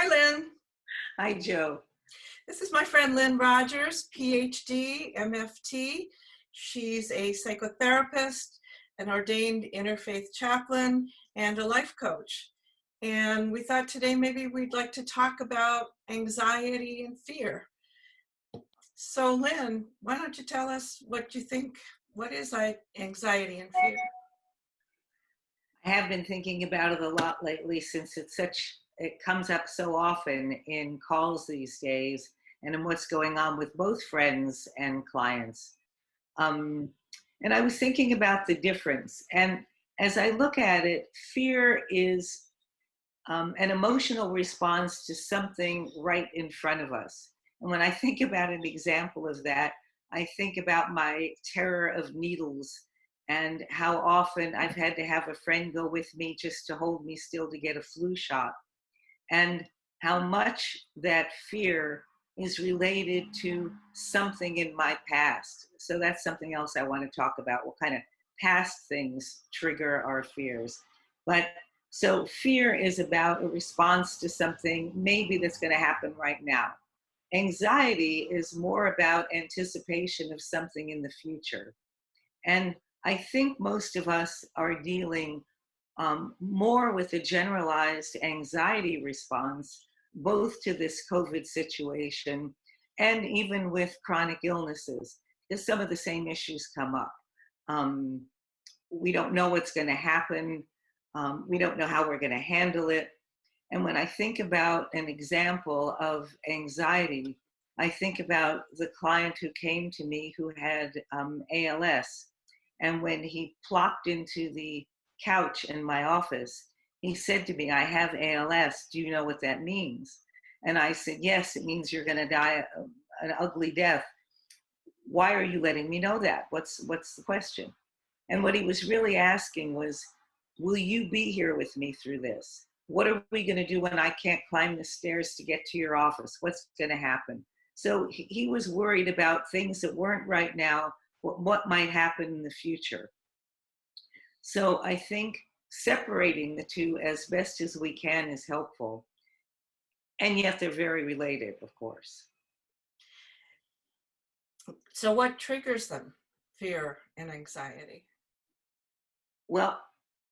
Hi, Lynn. Hi, Joe. This is my friend Lynn Rogers, PhD, MFT. She's a psychotherapist, an ordained interfaith chaplain, and a life coach. And we thought today maybe we'd like to talk about anxiety and fear. So, Lynn, why don't you tell us what you think? What is anxiety and fear? I have been thinking about it a lot lately since it comes up so often in calls these days and in what's going on with both friends and clients. Um, and I was thinking about the difference. And as I look at it, fear is an emotional response to something right in front of us. And when I think about an example of that, I think about my terror of needles and how often I've had to have a friend go with me just to hold me still to get a flu shot, and how much that fear is related to something in my past. So that's something else I want to talk about, what kind of past things trigger our fears. But so fear is about a response to something maybe that's going to happen right now. Anxiety is more about anticipation of something in the future. And I think most of us are dealing more with a generalized anxiety response, both to this COVID situation and even with chronic illnesses, because some of the same issues come up. Um, we don't know what's going to happen. We don't know how we're going to handle it. And when I think about an example of anxiety, I think about the client who came to me who had ALS. And when he plopped into the couch in my office, he said to me, "I have ALS. Do you know what that means?" And I said, "Yes, it means you're going to die an ugly death. Why are you letting me know that? What's the question?" And what he was really asking was, "Will you be here with me through this? What are we going to do when I can't climb the stairs to get to your office? What's going to happen?" So he was worried about things that weren't right now, what might happen in the future. So I think separating the two as best as we can is helpful. And yet they're very related, of course. So, what triggers them, fear and anxiety? Well,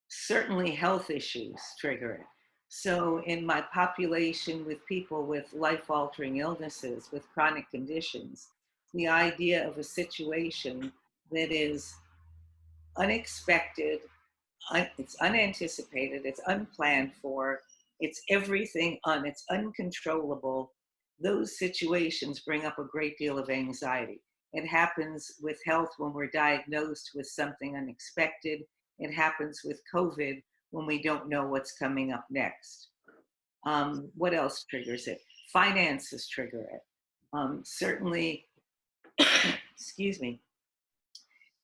certainly health issues trigger it. So in my population with people with life-altering illnesses, with chronic conditions, the idea of a situation that is unexpected, it's unanticipated, it's unplanned for, it's uncontrollable. Those situations bring up a great deal of anxiety. It happens with health when we're diagnosed with something unexpected. It happens with COVID when we don't know what's coming up next. What else triggers it? Finances trigger it. Certainly, excuse me,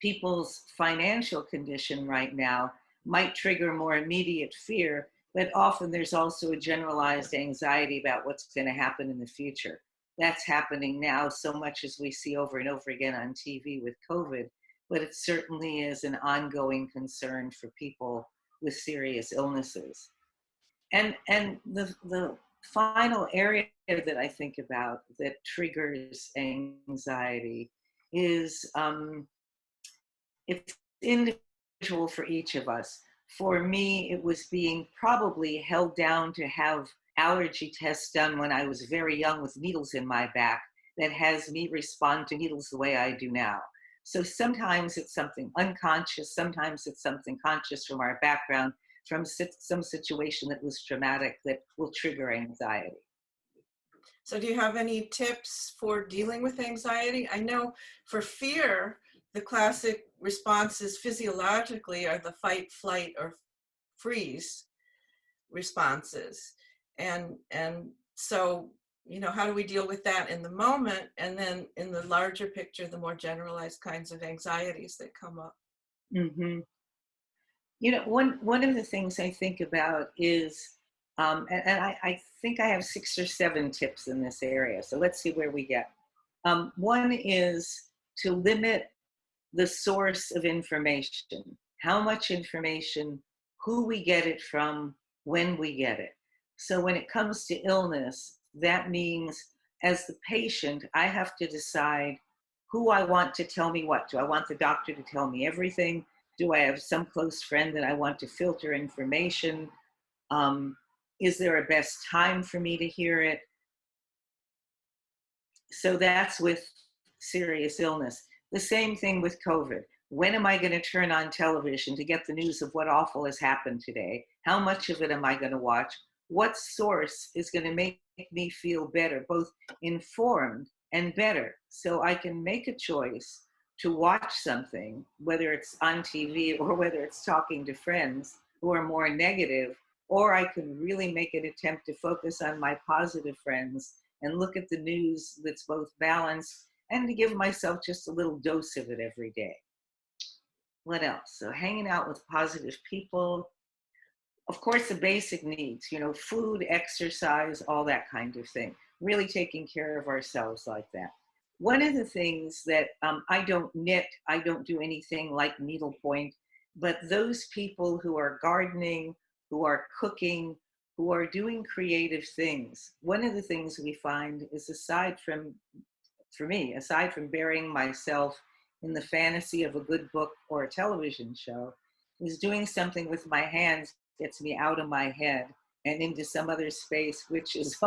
people's financial condition right now might trigger more immediate fear, but often there's also a generalized anxiety about what's going to happen in the future. That's happening now so much as we see over and over again on TV with COVID, but it certainly is an ongoing concern for people with serious illnesses. And the final area that I think about that triggers anxiety is it's individual for each of us. For me, it was being probably held down to have allergy tests done when I was very young with needles in my back that has me respond to needles the way I do now. So sometimes it's something unconscious, sometimes it's something conscious from our background, from some situation that was traumatic that will trigger anxiety. So, do you have any tips for dealing with anxiety? I know for fear, the classic responses physiologically are the fight, flight, or freeze responses. And so, how do we deal with that in the moment? And then in the larger picture, the more generalized kinds of anxieties that come up. Mm-hmm. You know, one of the things I think about is, and I think I have 6 or 7 tips in this area. So let's see where we get. One is to limit the source of information, how much information, who we get it from, when we get it. So when it comes to illness, that means as the patient, I have to decide who I want to tell me what. Do I want the doctor to tell me everything? Do I have some close friend that I want to filter information? Um, is there a best time for me to hear it? So that's with serious illness. The same thing with COVID. When am I going to turn on television to get the news of what awful has happened today? How much of it am I going to watch? What source is going to make me feel better, both informed and better, so I can make a choice to watch something, whether it's on TV or whether it's talking to friends who are more negative, or I can really make an attempt to focus on my positive friends and look at the news that's both balanced and to give myself just a little dose of it every day. What else? So hanging out with positive people, of course, the basic needs, food, exercise, all that kind of thing, really taking care of ourselves like that. One of the things that I don't knit, I don't do anything like needlepoint, but those people who are gardening, who are cooking, who are doing creative things, one of the things we find is for me, aside from burying myself in the fantasy of a good book or a television show, is doing something with my hands gets me out of my head and into some other space, which is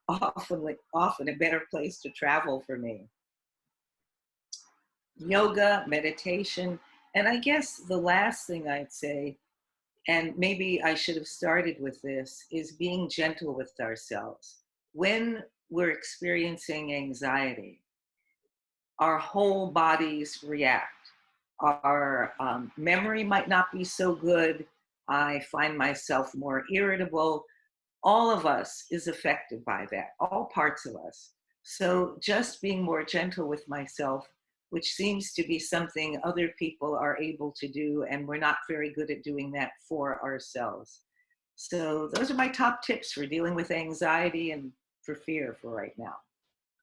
often a better place to travel for me. Yoga, meditation, and I guess the last thing I'd say, and maybe I should have started with this, is being gentle with ourselves. When we're experiencing anxiety, our whole bodies react. Our memory might not be so good. I find myself more irritable. All of us is affected by that, all parts of us. So just being more gentle with myself, which seems to be something other people are able to do, and we're not very good at doing that for ourselves. So those are my top tips for dealing with anxiety and for fear for right now.